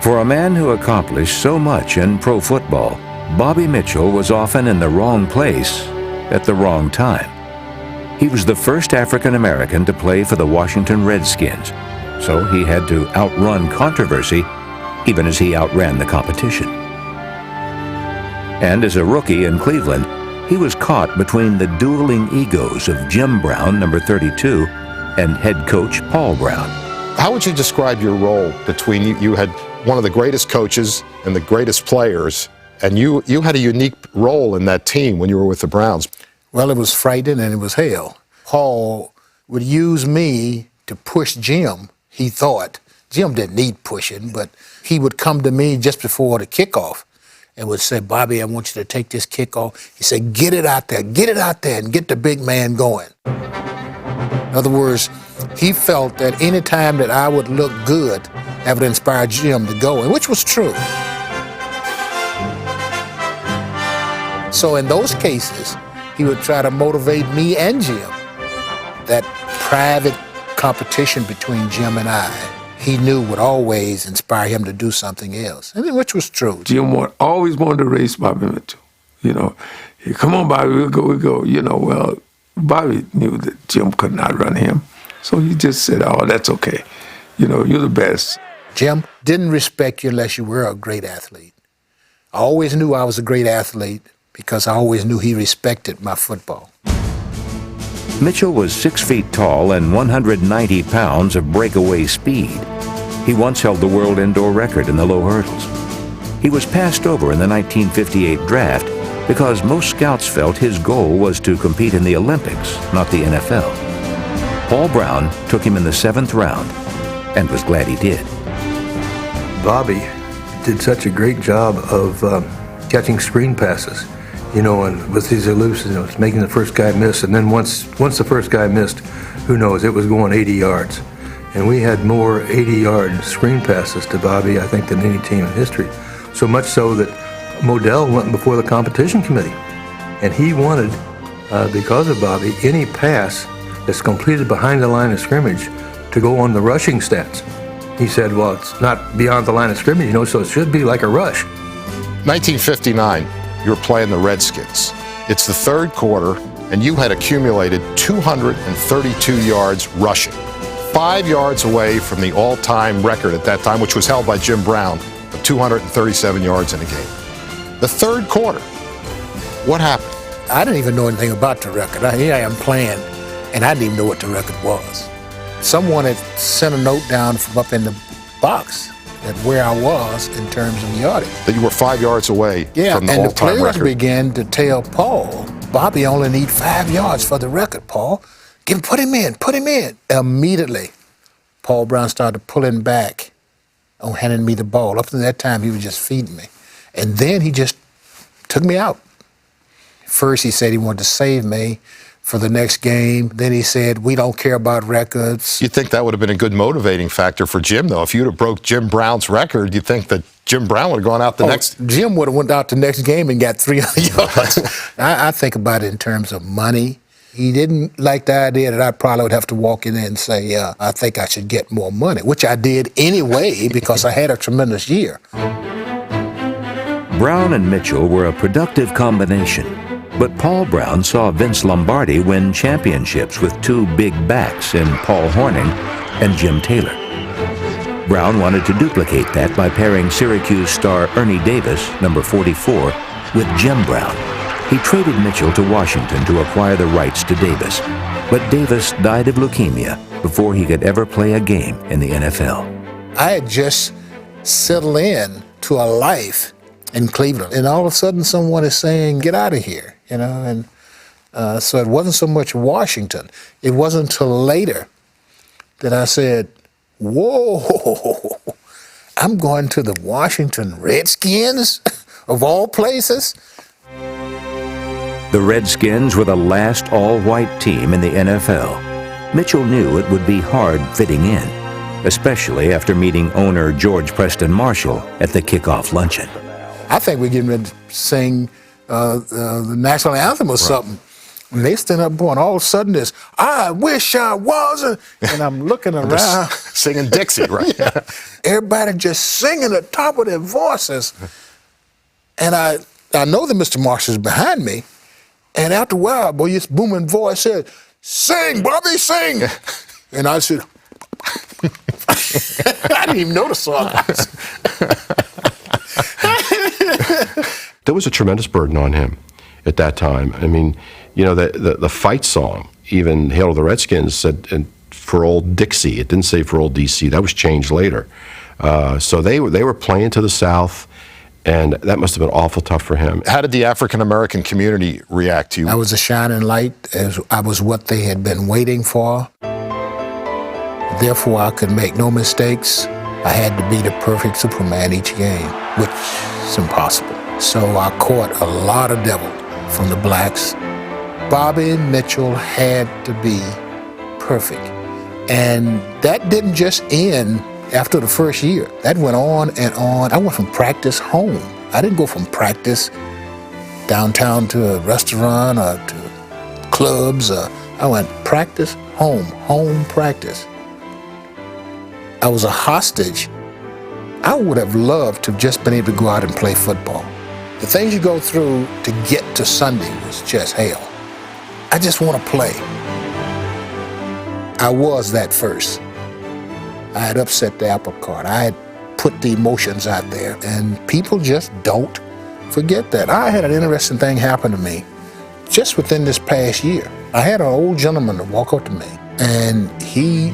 For a man who accomplished so much in pro football, Bobby Mitchell was often in the wrong place at the wrong time. He was the first African American to play for the Washington Redskins, so he had to outrun controversy even as he outran the competition. And as a rookie in Cleveland, he was caught between the dueling egos of Jim Brown, number 32, and head coach Paul Brown. How would you describe your role between you had one of the greatest coaches and the greatest players, and you had a unique role in that team when you were with the Browns? Well, it was frightening and it was hell. Paul would use me to push Jim, he thought. Jim didn't need pushing, but he would come to me just before the kickoff and would say, Bobby, I want you to take this kickoff. He said, get it out there, and get the big man going. In other words, he felt that any time that I would look good, that would inspire Jim to go, and which was true. So in those cases, he would try to motivate me and Jim. That private competition between Jim and I, he knew would always inspire him to do something else, and which was true. Jim always wanted to race Bobby Mitchell. You know, come on, Bobby, we'll go. You know, well, Bobby knew that Jim could not run him, so he just said, oh, that's okay. You know, you're the best. Jim didn't respect you unless you were a great athlete. I always knew I was a great athlete because I always knew he respected my football. Mitchell was 6 feet tall and 190 pounds of breakaway speed. He once held the world indoor record in the low hurdles. He was passed over in the 1958 draft because most scouts felt his goal was to compete in the Olympics, not the NFL. Paul Brown took him in the 7th round and was glad he did. Bobby did such a great job of catching screen passes, you know, and with his elusiveness, making the first guy miss, and then once the first guy missed, who knows, it was going 80 yards. And we had more 80-yard screen passes to Bobby, I think, than any team in history. So much so that Modell went before the competition committee, and he wanted, because of Bobby, any pass that's completed behind the line of scrimmage to go on the rushing stats. He said, well, it's not beyond the line of scrimmage, you know, so it should be like a rush. 1959, you were playing the Redskins. It's the third quarter, and you had accumulated 232 yards rushing, 5 yards away from the all-time record at that time, which was held by Jim Brown, of 237 yards in a game. The third quarter, what happened? I didn't even know anything about the record. Here I am playing, and I didn't even know what the record was. Someone had sent a note down from up in the box at where I was in terms of yardage. That you were 5 yards away from the all-time record. And the players began to tell Paul, Bobby only need 5 yards for the record, Paul. Put him in. Immediately, Paul Brown started pulling back on handing me the ball. Up to that time, he was just feeding me. And then he just took me out. First, he said he wanted to save me for the next game. Then he said, we don't care about records. You'd think that would have been a good motivating factor for Jim, though. If you'd have broke Jim Brown's record, you'd think that Jim Brown would have gone out the next... Jim would have went out the next game and got 300 yards. I think about it in terms of money. He didn't like the idea that I probably would have to walk in there and say, yeah, I think I should get more money, which I did anyway because I had a tremendous year. Brown and Mitchell were a productive combination, but Paul Brown saw Vince Lombardi win championships with two big backs in Paul Hornung and Jim Taylor. Brown wanted to duplicate that by pairing Syracuse star Ernie Davis, number 44, with Jim Brown. He traded Mitchell to Washington to acquire the rights to Davis, but Davis died of leukemia before he could ever play a game in the NFL. I had just settled in to a life in Cleveland, and all of a sudden someone is saying, get out of here, you know, and so it wasn't so much Washington. It wasn't until later that I said, whoa, I'm going to the Washington Redskins, of all places? The Redskins were the last all-white team in the NFL. Mitchell knew it would be hard fitting in, especially after meeting owner George Preston Marshall at the kickoff luncheon. I think we're getting ready to sing the national anthem or something. And they stand up going, all of a sudden this, I wish I wasn't. And I'm looking around. Singing Dixie, right? Everybody just singing at the top of their voices. And I know that Mr. Marshall's behind me. And after a while, boy, this booming voice said, sing, Bobby, sing. And I said, I didn't even know the song. There was a tremendous burden on him at that time. I mean, you know, the fight song, even Hail to the Redskins said, and for old Dixie, it didn't say for old DC. That was changed later. So they were playing to the South, and that must have been awful tough for him. How did the African-American community react to you? I was a shining light, as I was what they had been waiting for. Therefore, I could make no mistakes. I had to be the perfect Superman each game, which is impossible. So I caught a lot of devil from the blacks. Bobby Mitchell had to be perfect. And that didn't just end after the first year. That went on and on. I went from practice home. I didn't go from practice downtown to a restaurant or to clubs. I went practice, home, practice. I was a hostage. I would have loved to have just been able to go out and play football. The things you go through to get to Sunday was just hell. I just want to play. I was that first. I had upset the apple cart. I had put the emotions out there, and people just don't forget that. I had an interesting thing happen to me just within this past year. I had an old gentleman to walk up to me, and he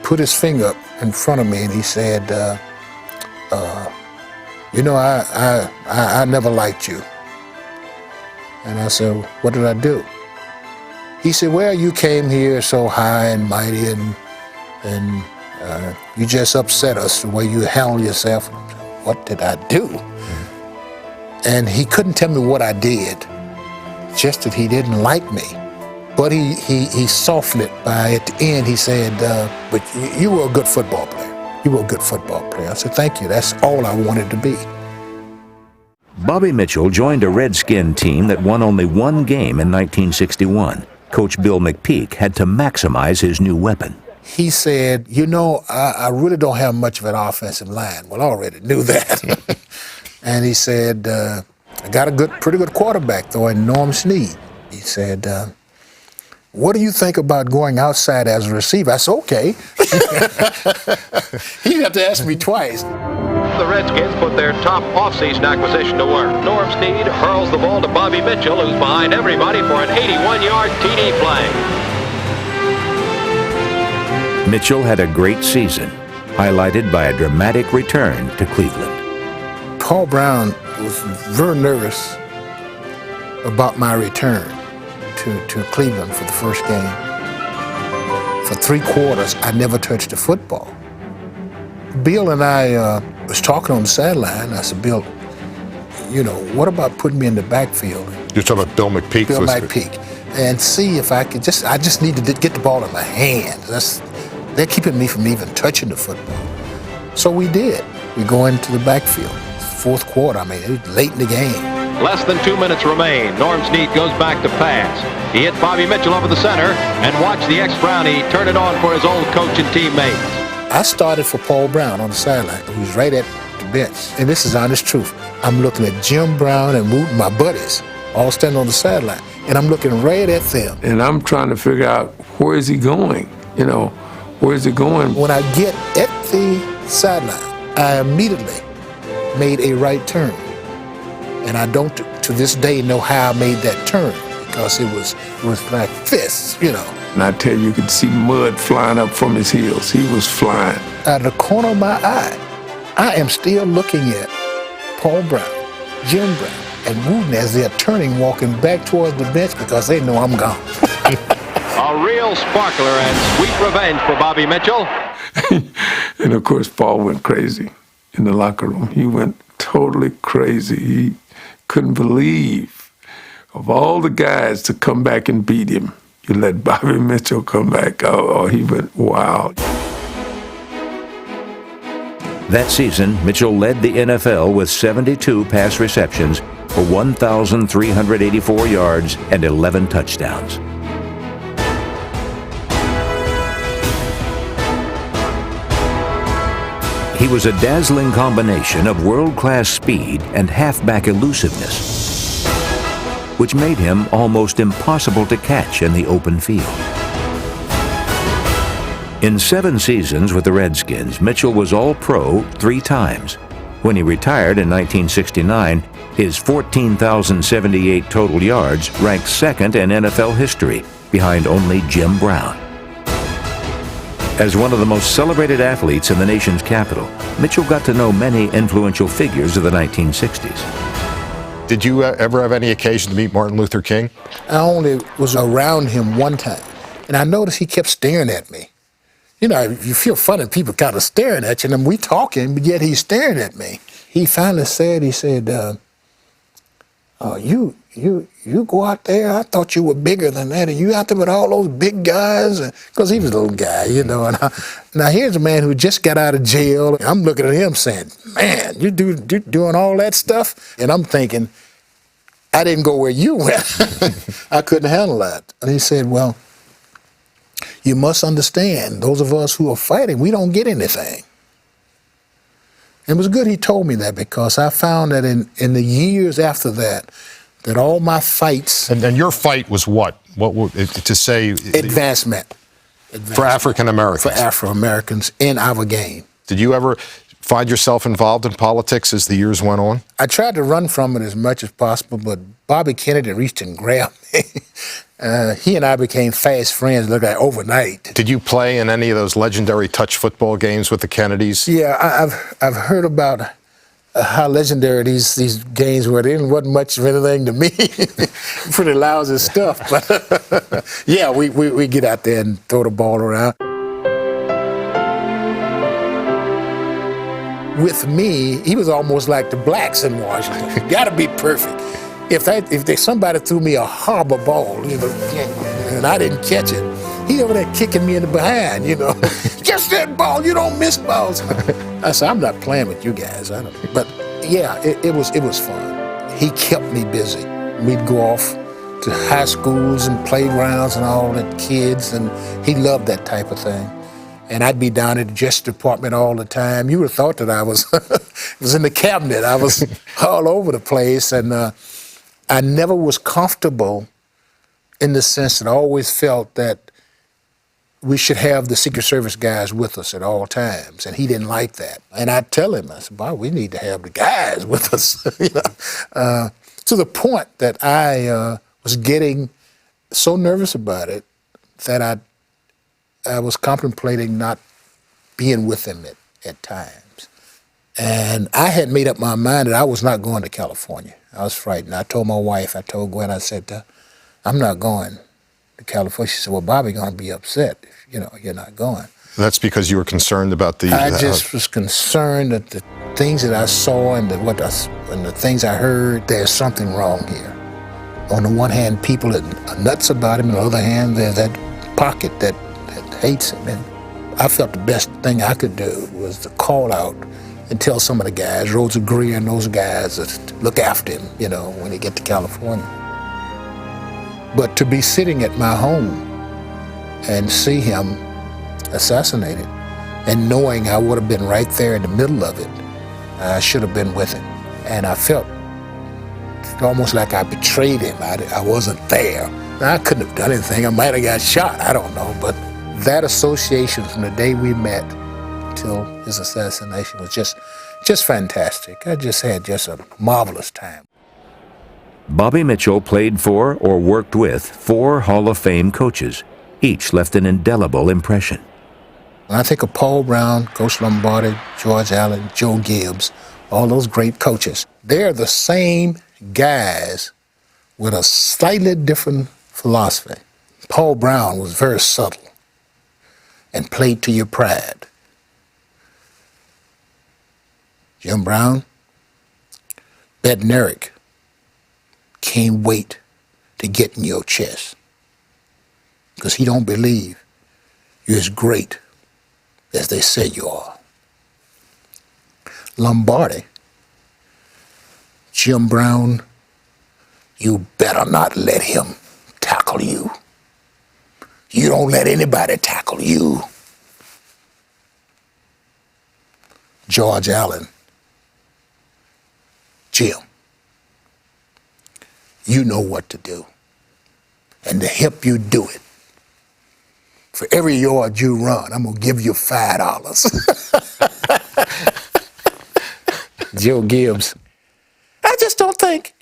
put his finger up in front of me, and he said, you know, I never liked you. And I said, what did I do? He said, well, you came here so high and mighty, and you just upset us the way you handle yourself. What did I do? And he couldn't tell me what I did, just that he didn't like me. But he softened it by, at the end, he said, but you were a good football player. You were a good football player. I said, thank you. That's all I wanted to be. Bobby Mitchell joined a Redskin team that won only one game in 1961. Coach Bill McPeak had to maximize his new weapon. He said, you know, I really don't have much of an offensive line. Well, I already knew that. And he said, I got a pretty good quarterback, though, in Norm Snead. He said, what do you think about going outside as a receiver? I said, okay. He didn't have to ask me twice. The Redskins put their top offseason acquisition to work. Norm Snead hurls the ball to Bobby Mitchell, who's behind everybody for an 81-yard TD play. Mitchell had a great season, highlighted by a dramatic return to Cleveland. Paul Brown was very nervous about my return to Cleveland for the first game. For 3 quarters, I never touched a football. Bill and I was talking on the sideline. I said, Bill, you know, what about putting me in the backfield? You're talking about Bill McPeak? Bill McPeak. And see if I could I just need to get the ball in my hands. They're keeping me from even touching the football. So we did. We go into the backfield. 4th quarter, I mean, it was late in the game. Less than 2 minutes remain. Norm Snead goes back to pass. He hit Bobby Mitchell over the center, and watch the ex-Brownie turn it on for his old coach and teammates. I started for Paul Brown on the sideline, who was right at the bench. And this is honest truth. I'm looking at Jim Brown and Wooten, my buddies, all standing on the sideline. And I'm looking right at them. And I'm trying to figure out, where is he going? You know, where is he going? When I get at the sideline, I immediately made a right turn. And I don't, to this day, know how I made that turn, because it was like fists, you know. And I tell you could see mud flying up from his heels. He was flying. Out of the corner of my eye, I am still looking at Paul Brown, Jim Brown, and Wooten as they're turning, walking back towards the bench, because they know I'm gone. A real sparkler and sweet revenge for Bobby Mitchell. And of course, Paul went crazy in the locker room. He went totally crazy. He couldn't believe, of all the guys to come back and beat him, you let Bobby Mitchell come back. Oh, he went wild. That season, Mitchell led the NFL with 72 pass receptions for 1,384 yards and 11 touchdowns. He was a dazzling combination of world-class speed and halfback elusiveness, which made him almost impossible to catch in the open field. In 7 seasons with the Redskins, Mitchell was All-Pro 3 times. When he retired in 1969, his 14,078 total yards ranked second in NFL history, behind only Jim Brown. As one of the most celebrated athletes in the nation's capital, Mitchell got to know many influential figures of the 1960s. Did you ever have any occasion to meet Martin Luther King? I only was around him one time, and I noticed he kept staring at me. You know, you feel funny, people kind of staring at you, and we talking, but yet he's staring at me. He finally said, you go out there, I thought you were bigger than that, and you out there with all those big guys, because he was a little guy, you know. And now here's a man who just got out of jail. I'm looking at him saying, man, you're doing all that stuff? And I'm thinking, I didn't go where you went. I couldn't handle that. And he said, well, you must understand, those of us who are fighting, we don't get anything. It was good he told me that, because I found that in the years after that all my fights... And your fight was what? To say... Advancement. For African Americans? For Afro-Americans in our game. Did you ever find yourself involved in politics as the years went on? I tried to run from it as much as possible, but Bobby Kennedy reached and grabbed me. He and I became fast friends, looked like overnight. Did you play in any of those legendary touch football games with the Kennedys? Yeah, I've heard about how legendary these games were. There wasn't much of anything to me. Pretty lousy stuff, but yeah, we get out there and throw the ball around. With me, he was almost like the blacks in Washington. You gotta be perfect. If somebody threw me a harbor ball, you know, and I didn't catch it, he over there kicking me in the behind, you know. Just that ball, you don't miss balls. I said, I'm not playing with you guys. But yeah, it was fun. He kept me busy. We'd go off to high schools and playgrounds and all that, kids, and he loved that type of thing. And I'd be down at the Justice Department all the time. You would have thought that I was in the cabinet. I was all over the place, and I never was comfortable in the sense that I always felt that we should have the Secret Service guys with us at all times, and he didn't like that. And I'd tell him, I said, "Boy, we need to have the guys with us," you know? To the point that I was getting so nervous about it that I was contemplating not being with him at times. And I had made up my mind that I was not going to California. I was frightened. I told my wife, I told Gwen, I said, I'm not going to California. She said, well, Bobby's going to be upset if, you know, you're not going. That's because you were concerned about the... I just was concerned that the things that I saw and the things I heard, there's something wrong here. On the one hand, people are nuts about him. On the other hand, there's that pocket that hates him. And I felt the best thing I could do was to call out and tell some of the guys, Rosa Greer and those guys, to look after him, you know, when he get to California. But to be sitting at my home and see him assassinated, and knowing I would have been right there in the middle of it, I should have been with him. And I felt almost like I betrayed him. I wasn't there. I couldn't have done anything. I might have got shot. I don't know. But that association from the day we met till his assassination was just fantastic. I just had a marvelous time. Bobby Mitchell played for or worked with 4 Hall of Fame coaches. Each left an indelible impression. When I think of Paul Brown, Coach Lombardi, George Allen, Joe Gibbs, all those great coaches, they're the same guys with a slightly different philosophy. Paul Brown was very subtle and played to your pride. Jim Brown, Bednarik, can't wait to get in your chest because he don't believe you're as great as they say you are. Lombardi, Jim Brown You better not let him tackle you. You don't let anybody tackle you. George Allen, Jim, you know what to do. And to help you do it, for every yard you run, I'm going to give you $5. Joe Gibbs. I just don't think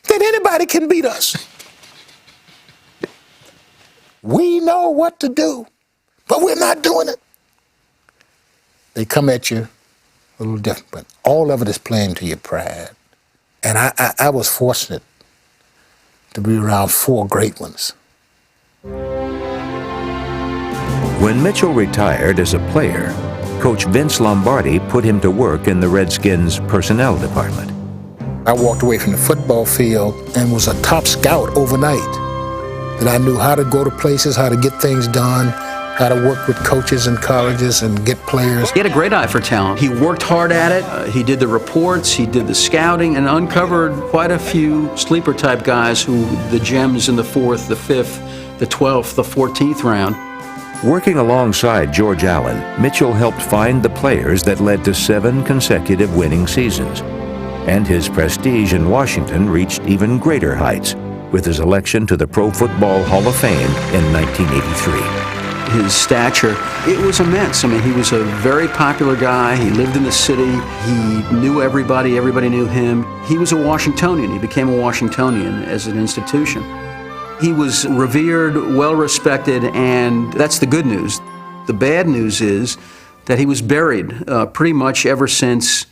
that anybody can beat us. We know what to do, but we're not doing it. They come at you a little different, but all of it is playing to your pride. And I was fortunate to be around 4 great ones. When Mitchell retired as a player, Coach Vince Lombardi put him to work in the Redskins' personnel department. I walked away from the football field and was a top scout overnight. That I knew how to go to places, how to get things done, how to work with coaches in colleges and get players. He had a great eye for talent. He worked hard at it. He did the reports, he did the scouting, and uncovered quite a few sleeper-type guys who the gems in the 4th, the 5th, the 12th, the 14th round. Working alongside George Allen, Mitchell helped find the players that led to 7 consecutive winning seasons. And his prestige in Washington reached even greater heights with his election to the Pro Football Hall of Fame in 1983. His stature, it was immense. I mean, he was a very popular guy. He lived in the city. He knew everybody. Everybody knew him. He was a Washingtonian. He became a Washingtonian as an institution. He was revered, well-respected, and that's the good news. The bad news is that he was buried pretty much ever since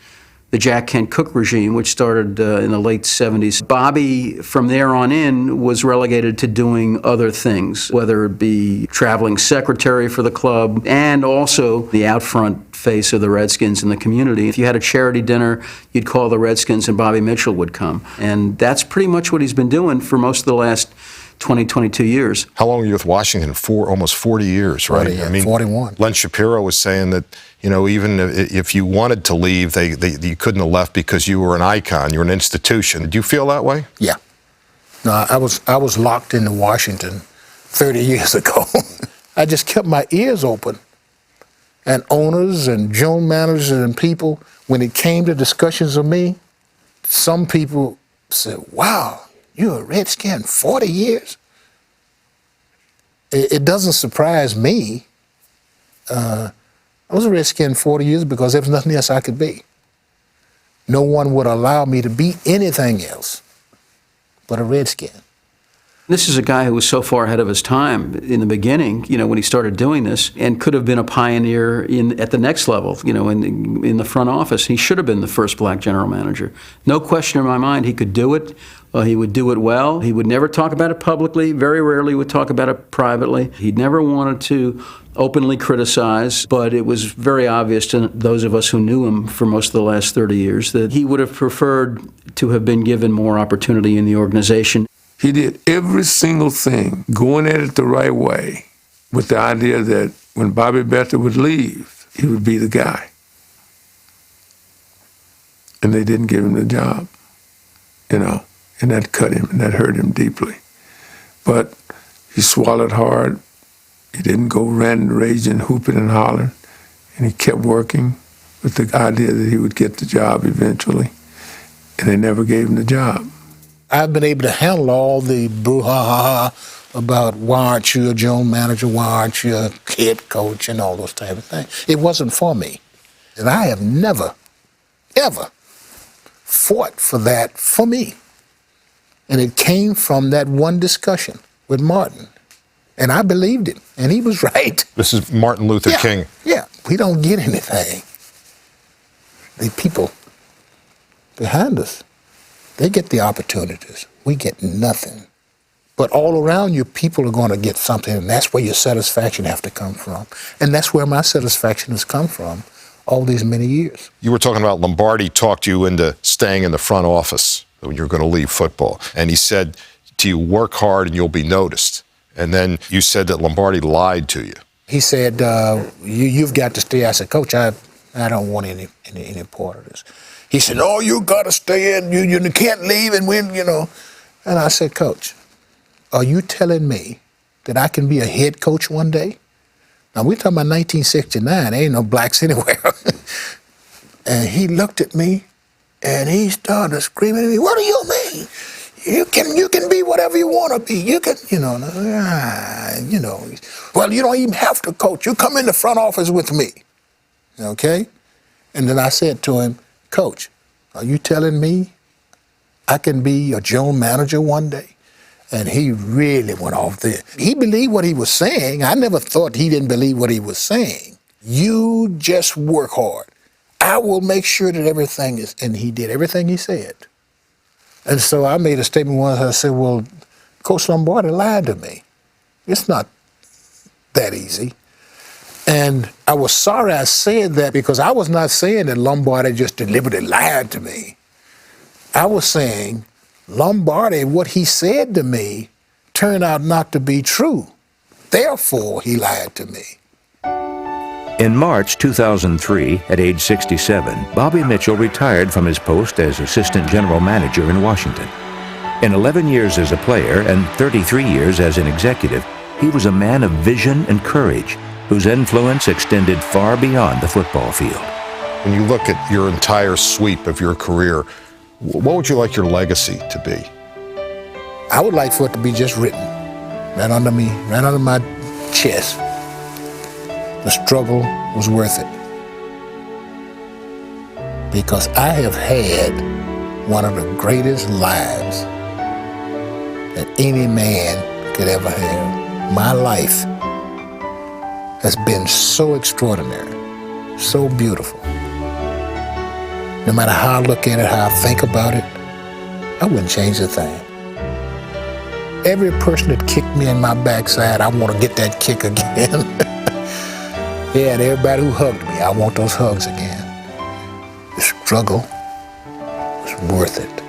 the Jack Kent Cooke regime, which started in the late 70s. Bobby, from there on in, was relegated to doing other things, whether it be traveling secretary for the club and also the out front face of the Redskins in the community. If you had a charity dinner, you'd call the Redskins and Bobby Mitchell would come. And that's pretty much what he's been doing for most of the last 20, 22 years. How long were you with Washington? Almost 40 years, right? 40, yeah, 41. Len Shapiro was saying that, you know, even if you wanted to leave, you couldn't have left because you were an icon, you were an institution. Did you feel that way? Yeah. No, I was locked into Washington 30 years ago. I just kept my ears open. And owners and general managers and people, when it came to discussions of me, some people said, wow, you're a Redskin 40 years? It doesn't surprise me. I was a Redskin 40 years because there was nothing else I could be. No one would allow me to be anything else but a Redskin. This is a guy who was so far ahead of his time in the beginning, you know, when he started doing this, and could have been a pioneer at the next level, you know, in the front office. He should have been the first black general manager. No question in my mind, he could do it. He would do it well. He would never talk about it publicly, very rarely would talk about it privately. He never wanted to openly criticize, but it was very obvious to those of us who knew him for most of the last 30 years that he would have preferred to have been given more opportunity in the organization. He did every single thing, going at it the right way, with the idea that when Bobby Bethel would leave, he would be the guy. And they didn't give him the job, you know, and that cut him and that hurt him deeply. But he swallowed hard. He didn't go ranting, raging, hooping and hollering, and he kept working with the idea that he would get the job eventually, and they never gave him the job. I've been able to handle all the brouhaha about why aren't you a general manager, why aren't you a head coach, and all those type of things. It wasn't for me. And I have never, ever fought for that for me. And it came from that one discussion with Martin. And I believed him, and he was right. This is Martin Luther King. Yeah, we don't get anything. The people behind us, they get the opportunities. We get nothing. But all around you, people are going to get something, and that's where your satisfaction have to come from. And that's where my satisfaction has come from all these many years. You were talking about Lombardi talked you into staying in the front office when you were going to leave football. And he said to you, work hard and you'll be noticed. And then you said that Lombardi lied to you. He said, you've got to stay. I said, Coach, I don't want any part of this. He said, "Oh, you got to stay in. You can't leave and win, you know." And I said, "Coach, are you telling me that I can be a head coach one day?" Now, we're talking about 1969. There ain't no blacks anywhere. And he looked at me, and he started screaming at me, "What do you mean? You can be whatever you want to be. You can, you know." Well, you don't even have to coach. You come in the front office with me, okay? And then I said to him, "Coach, are you telling me I can be a general manager one day?" And he really went off there. He believed what he was saying. I never thought he didn't believe what he was saying. You just work hard. I will make sure that everything is, and he did everything he said. And so I made a statement once. I said, "Well, Coach Lombardi lied to me. It's not that easy." And I was sorry I said that, because I was not saying that Lombardi just deliberately lied to me. I was saying Lombardi, what he said to me turned out not to be true. Therefore, he lied to me. In March 2003, at age 67, Bobby Mitchell retired from his post as assistant general manager in Washington. In 11 years as a player and 33 years as an executive, he was a man of vision and courage, whose influence extended far beyond the football field. When you look at your entire sweep of your career, what would you like your legacy to be? I would like for it to be just written, right under me, right under my chest. The struggle was worth it, because I have had one of the greatest lives that any man could ever have. My life has been so extraordinary, so beautiful. No matter how I look at it, how I think about it, I wouldn't change a thing. Every person that kicked me in my backside, I want to get that kick again. Yeah, and everybody who hugged me, I want those hugs again. The struggle was worth it.